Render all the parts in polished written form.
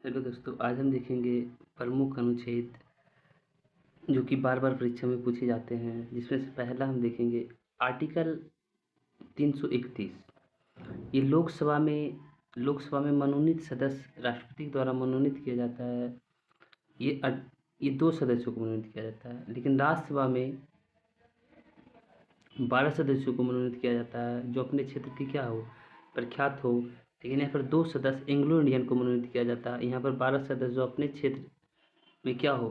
Hello दोस्तों, आज हम देखेंगे प्रमुख अनुच्छेद जो कि बार-बार परीक्षा में पूछे जाते हैं, जिसमें से पहला हम देखेंगे आर्टिकल 331। ये लोकसभा में मनोनीत सदस्य राष्ट्रपति द्वारा मनोनीत किया जाता है। ये अ, ये 2 सदस्यों को मनोनीत किया जाता है, लेकिन राज्यसभा में 12 सदस्यों को मनोनीत किया जाता है, जो अपने क्षेत्र की क्या हो, प्रख्यात हो। लेकिन यहाँ पर 2 सदस्य एंग्लो इंडियन को मनोनीत किया जाता है। यहाँ पर 12 सदस्य जो अपने क्षेत्र में क्या हो,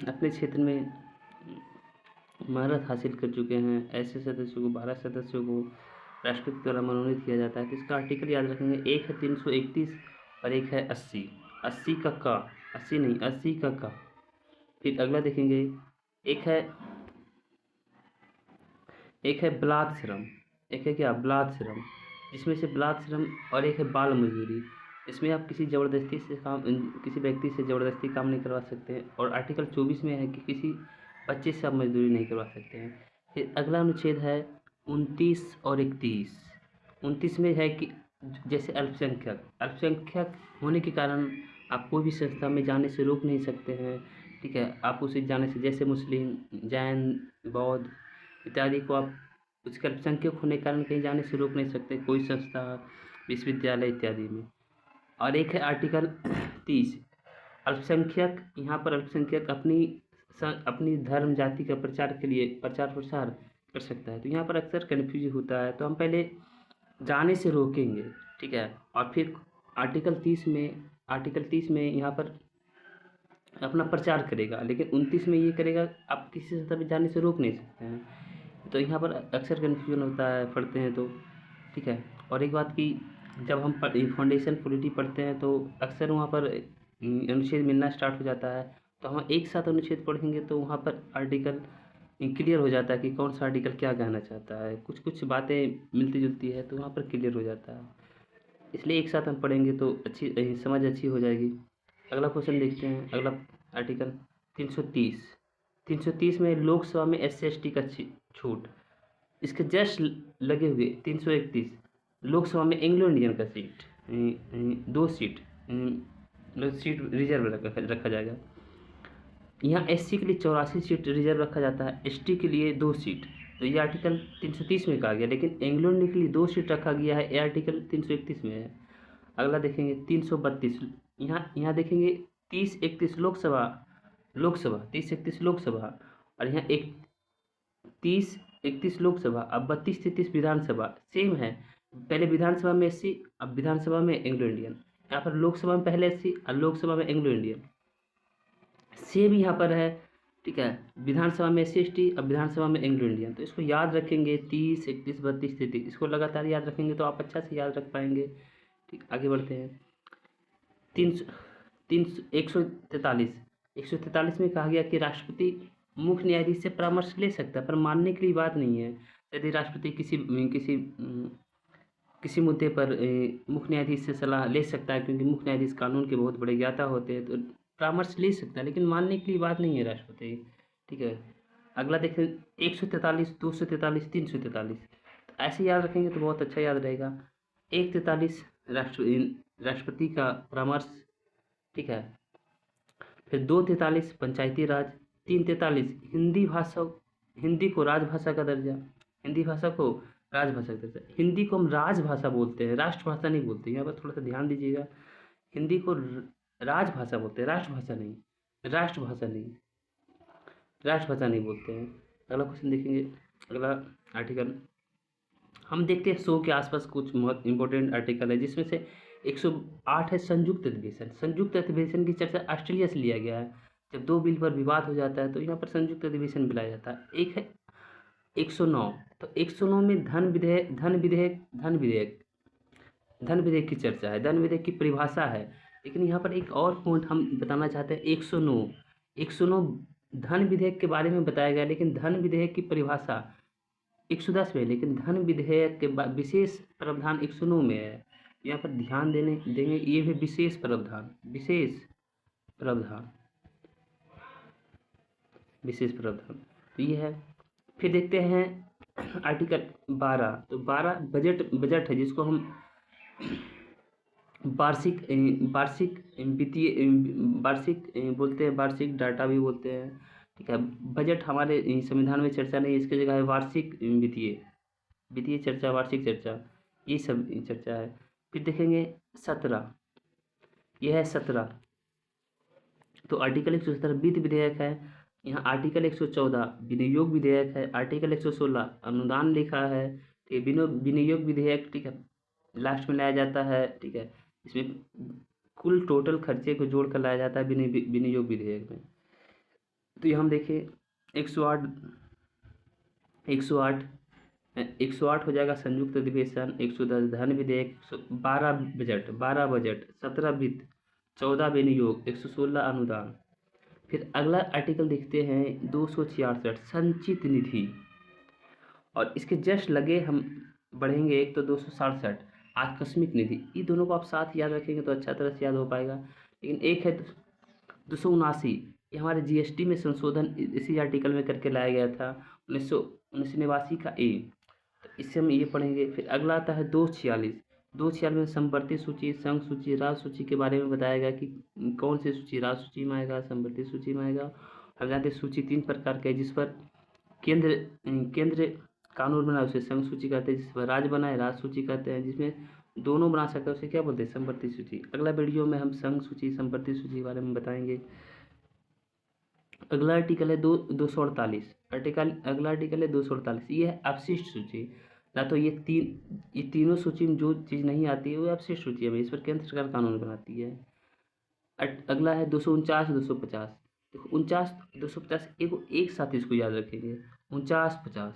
अपने क्षेत्र में महारत हासिल कर चुके हैं, ऐसे सदस्यों को 12 सदस्यों को राष्ट्रपति द्वारा मनोनीत किया जाता है। तो इसका आर्टिकल याद रखेंगे, एक है 331 और एक है 80। 80 का क, 80 नहीं 80 का क। फिर अगला देखेंगे, एक है बलात् श्रम, एक है क्या बलात् श्रम, जिसमें से बलात् श्रम और एक है बाल मजदूरी। इसमें आप किसी व्यक्ति से ज़बरदस्ती काम नहीं करवा सकते हैं। और आर्टिकल 24 में है कि किसी बच्चे से आप मजदूरी नहीं करवा सकते हैं। फिर अगला अनुच्छेद है 29 और 31। 29 में है कि जैसे अल्पसंख्यक होने के कारण आप कोई भी संस्था में जाने से रोक नहीं सकते हैं, ठीक है। आप उसे जाने से, जैसे मुस्लिम, जैन, बौद्ध इत्यादि को आप उसके अल्पसंख्यक होने के कारण कहीं जाने से रोक नहीं सकते, कोई संस्था, विश्वविद्यालय इत्यादि में। और एक है आर्टिकल 30। अल्पसंख्यक, यहाँ पर अल्पसंख्यक अपनी धर्म जाति का प्रचार के लिए प्रचार प्रसार कर सकता है। तो यहाँ पर अक्सर कन्फ्यूज होता है, तो हम पहले जाने से रोकेंगे, ठीक है। और फिर आर्टिकल 30 में यहाँ पर अपना प्रचार करेगा, लेकिन 29 में ये करेगा आप किसी संस्था में जाने से रोक नहीं सकते हैं। तो यहाँ पर अक्सर कन्फ्यूजन होता है पढ़ते हैं तो, ठीक है। और एक बात कि जब हम फाउंडेशन पॉलिटी पढ़ते हैं तो अक्सर वहाँ पर अनुच्छेद मिलना स्टार्ट हो जाता है। तो हम एक साथ अनुच्छेद पढ़ेंगे तो वहाँ पर आर्टिकल क्लियर हो जाता है कि कौन सा आर्टिकल क्या कहना चाहता है। कुछ कुछ बातें मिलती जुलती है तो वहाँ पर क्लियर हो जाता है, इसलिए एक साथ हम पढ़ेंगे तो समझ अच्छी हो जाएगी। अगला क्वेश्चन देखते हैं। अगला आर्टिकल 330। 330 में लोकसभा में SC/ST का छूट। इसके जस्ट लगे हुए 331, लोकसभा में एंग्लो इंडियन का सीट, 2 सीट रिजर्व रखा जाएगा। यहाँ SC के लिए 84 सीट रिजर्व रखा जाता है, ST के लिए 2 सीट। तो ये आर्टिकल 330 में कहा गया, लेकिन एंग्लो इंडियन के लिए 2 सीट रखा गया है, ये आर्टिकल 331 में है। अगला देखेंगे 332। यहाँ देखेंगे 30-31 लोकसभा 30-31 लोकसभा, और यहाँ एक 30-31 लोकसभा, अब 32-33 विधानसभा सेम है। पहले विधानसभा में SC, अब विधानसभा में एंग्लो इंडियन। यहाँ पर लोकसभा में पहले SC और लोकसभा में एंग्लो इंडियन सेम यहाँ पर है, ठीक है। विधानसभा में SC/ST, अब विधानसभा में एंग्लो इंडियन। तो इसको याद रखेंगे 30-31 32-33, इसको लगातार याद रखेंगे तो आप अच्छा से याद रख पाएंगे, ठीक। आगे बढ़ते हैं। 143 में कहा गया कि राष्ट्रपति मुख्य न्यायाधीश से परामर्श ले सकता है, पर मानने के लिए बात नहीं है। यदि राष्ट्रपति किसी मुद्दे पर मुख्य न्यायाधीश से सलाह ले सकता है, क्योंकि मुख्य न्यायाधीश कानून के बहुत बड़े ज्ञाता होते हैं, तो परामर्श ले सकता है, लेकिन मानने के लिए बात नहीं है राष्ट्रपति, ठीक है। अगला देखें 143, 243, 343। ऐसे याद रखेंगे तो बहुत अच्छा याद रहेगा। 143 राष्ट्रपति का परामर्श, ठीक है। फिर 243 पंचायती राज, 343 हिंदी को राजभाषा का दर्जा, हिंदी भाषा को राजभाषा का दर्जा। हिंदी को हम राजभाषा बोलते हैं, राष्ट्रभाषा नहीं बोलते, यहाँ पर थोड़ा सा ध्यान दीजिएगा। हिंदी को राजभाषा बोलते हैं, राष्ट्रभाषा नहीं, राष्ट्रभाषा नहीं बोलते हैं। अगला क्वेश्चन देखेंगे। अगला आर्टिकल हम देखते हैं 100 के आसपास कुछ बहुत इंपॉर्टेंट आर्टिकल है, जिसमें से 108 है संयुक्त अधिवेशन। संयुक्त अधिवेशन की चर्चा ऑस्ट्रेलिया से लिया गया है। जब 2 बिल पर विवाद हो जाता है तो यहाँ पर संयुक्त अधिवेशन बुलाया जाता है। एक है 109। तो 109 में धन विधेयक की चर्चा है, धन विधेयक की परिभाषा है। लेकिन यहाँ पर एक और पॉइंट हम बताना चाहते हैं। 109 धन विधेयक के बारे में बताया गया, लेकिन धन विधेयक की परिभाषा 110 में, लेकिन धन विधेयक के विशेष प्रावधान 109 में है। यहाँ पर ध्यान देंगे, ये है विशेष प्रावधान, तो ये है। फिर देखते हैं आर्टिकल 12। तो 12 बजट है, जिसको हम वार्षिक वार्षिक वित्तीय वार्षिक बोलते हैं, वार्षिक डाटा भी बोलते हैं। ठीक है, बजट हमारे संविधान में चर्चा नहीं है, इसकी जगह है वार्षिक वित्तीय वित्तीय चर्चा, वार्षिक चर्चा, ये सब चर्चा है। फिर देखेंगे 17, यह है 17। तो आर्टिकल 117 वित्त विधेयक है। यहाँ आर्टिकल 114 विनियोग विधेयक है। आर्टिकल 116 अनुदान लिखा है। ठीक है, विनियोग विधेयक, ठीक है, लास्ट में लाया जाता है। ठीक है, इसमें कुल टोटल खर्चे को जोड़ कर लाया जाता है विनियोग विधेयक में। तो यहाँ हम देखें 108 108 108 हो जाएगा संयुक्त अधिवेशन। 110 धन विधेयक, 12 बजट, 17 वित्त, 14 विनियोग, 116 अनुदान। फिर अगला आर्टिकल देखते हैं 266 संचित निधि, और इसके जस्ट लगे हम बढ़ेंगे एक तो 267 आकस्मिक निधि। ये दोनों को आप साथ याद रखेंगे तो अच्छा तरह से याद हो पाएगा। लेकिन एक है 279, ये हमारे जीएसटी में संशोधन इसी आर्टिकल में करके लाया गया था 1989 का ए, तो इससे हम ये पढ़ेंगे। फिर अगला आता है 246 में संवर्ती सूची, संघ सूची, राज्य सूची के बारे में बताया गया कि कौन सी सूची राज्य सूची में आएगा, संवर्ती सूची में आएगा। हम जानते हैं सूची 3 प्रकार के, जिस पर केंद्र कानून बनाए उसे संघ सूची कहते हैं, जिस पर राज्य बनाए राज्य सूची कहते हैं, जिसमें दोनों बना सकते हैं उसे क्या बोलते हैं, संवर्ती सूची। अगला वीडियो में हम संघ सूची, संवर्ती सूची के बारे में बताएंगे। अगला आर्टिकल है 248 अगला आर्टिकल है 248, ये है अपशिष्ट सूची। ना तो ये तीनों सूची में जो चीज़ नहीं आती है वो अपशिष्ट सूची है, इस पर केंद्र सरकार कानून बनाती है। अगला है 249 250। देखो 49 250 एक साथ इसको याद रखेंगे, 49 50।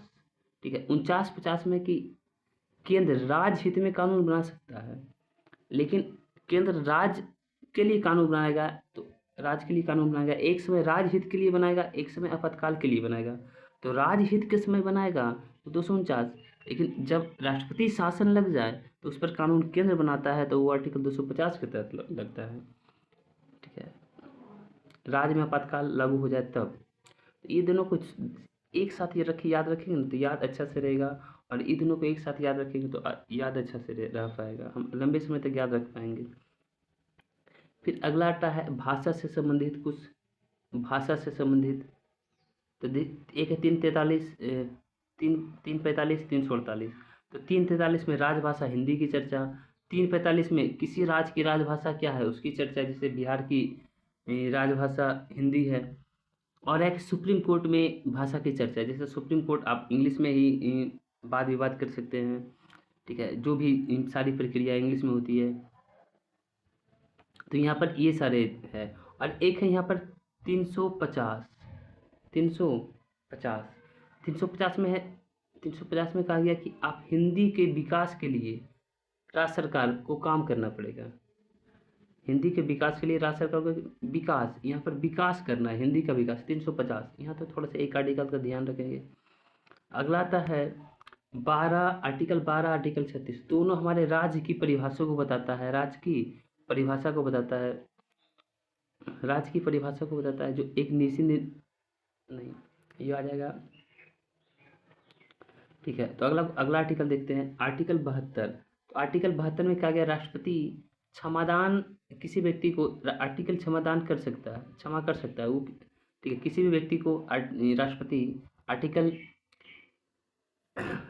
ठीक है, 49 50 में कि केंद्र राज्य हित में कानून बना सकता है, लेकिन केंद्र राज्य के लिए कानून बनाएगा तो राज्य के लिए कानून बनाएगा, एक समय राज्य हित के लिए बनाएगा, एक समय आपातकाल के लिए बनाएगा। तो राज्य हित के समय बनाएगा तो 249, लेकिन जब राष्ट्रपति शासन लग जाए तो उस पर कानून केंद्र बनाता है तो वो आर्टिकल 250 के तहत लगता है। ठीक है, राज्य में आपातकाल लागू हो जाए तब। ये दोनों को एक साथ ये रखिए, याद रखेंगे ना तो याद अच्छा से रहेगा, और ये दोनों को एक साथ याद रखेंगे तो याद अच्छा से रह पाएगा, हम लंबे समय तक याद रख पाएंगे। फिर अगला आता है भाषा से संबंधित कुछ, भाषा से संबंधित। तो एक है 343 345 348। तो 343 में राजभाषा हिंदी की चर्चा, 345 में किसी राज्य की राजभाषा क्या है उसकी चर्चा, जैसे बिहार की राजभाषा हिंदी है। और एक सुप्रीम कोर्ट में भाषा की चर्चा, जैसे सुप्रीम कोर्ट आप इंग्लिश में ही वाद विवाद कर सकते हैं। ठीक है, जो भी सारी प्रक्रिया इंग्लिश में होती है। तो यहाँ पर ये सारे है। और एक है यहाँ पर 350 350 350 में है, 350 में कहा गया कि आप हिंदी के विकास के लिए राज्य सरकार को काम करना पड़ेगा। हिंदी के विकास के लिए राज्य सरकार को विकास, यहाँ पर विकास करना है, हिंदी का विकास 350। यहाँ तो थोड़ा सा एक आर्टिकल का ध्यान रखेंगे। अगला आता है 12 आर्टिकल 36, दोनों हमारे राज्य की परिभाषा को बताता है, राज्य की परिभाषा को बताता है, राज्य की परिभाषा को बताता है, जो एक निश्चित नहीं, ये आ जाएगा। ठीक है, तो अगला आर्टिकल देखते हैं, आर्टिकल 72। तो आर्टिकल 72 में कहा गया राष्ट्रपति क्षमादान, किसी व्यक्ति को आर्टिकल क्षमादान कर सकता है, क्षमा कर सकता है वो। ठीक है, किसी भी व्यक्ति को राष्ट्रपति आर्टिकल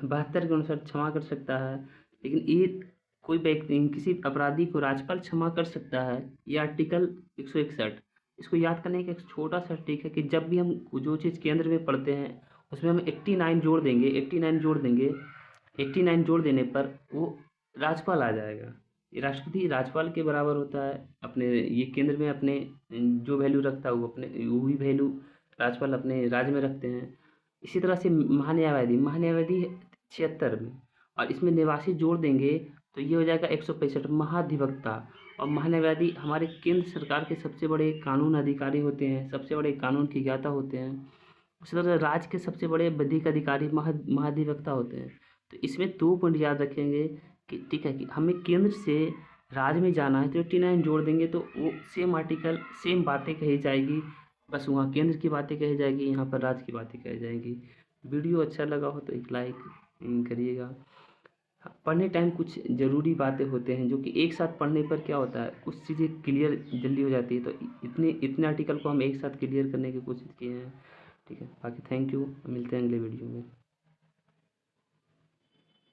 72 के अनुसार क्षमा कर सकता है। लेकिन ये कोई व्यक्ति किसी अपराधी को राज्यपाल क्षमा कर सकता है, ये आर्टिकल 161। इसको याद करने का एक छोटा सा ट्रिक है कि जब भी हम जो चीज़ केंद्र में पढ़ते हैं उसमें हम 89 जोड़ देंगे, 89 जोड़ देने पर वो राज्यपाल आ जाएगा। ये राष्ट्रपति राज्यपाल के बराबर होता है, अपने ये केंद्र में अपने जो वैल्यू रखता है वो अपने वही वैल्यू राज्यपाल अपने राज्य में रखते हैं। इसी तरह से महान्यायवादी 76 में, और इसमें निवासी जोड़ देंगे तो ये हो जाएगा 165 महाधिवक्ता। और महान्यायवादी हमारे केंद्र सरकार के सबसे बड़े कानून अधिकारी होते हैं, सबसे बड़े कानून के ज्ञाता होते हैं। उसी तरह राज्य के सबसे बड़े विधिक अधिकारी महाधिवक्ता होते हैं। तो इसमें 2 पॉइंट याद रखेंगे कि ठीक है कि हमें केंद्र से राज्य में जाना है तो 89 जोड़ देंगे तो वो सेम आर्टिकल सेम बातें कही जाएगी, बस वहाँ केंद्र की बातें कही जाएगी, यहाँ पर राज्य की बातें कही जाएंगी। वीडियो अच्छा लगा हो तो एक लाइक करिएगा। हाँ, पढ़ने टाइम कुछ ज़रूरी बातें होते हैं जो कि एक साथ पढ़ने पर क्या होता है, कुछ चीज़ें क्लियर जल्दी हो जाती है। तो इतने इतने आर्टिकल को हम एक साथ क्लियर करने की कोशिश किए हैं। ठीक है, बाकी थैंक यू, मिलते हैं अगले वीडियो में।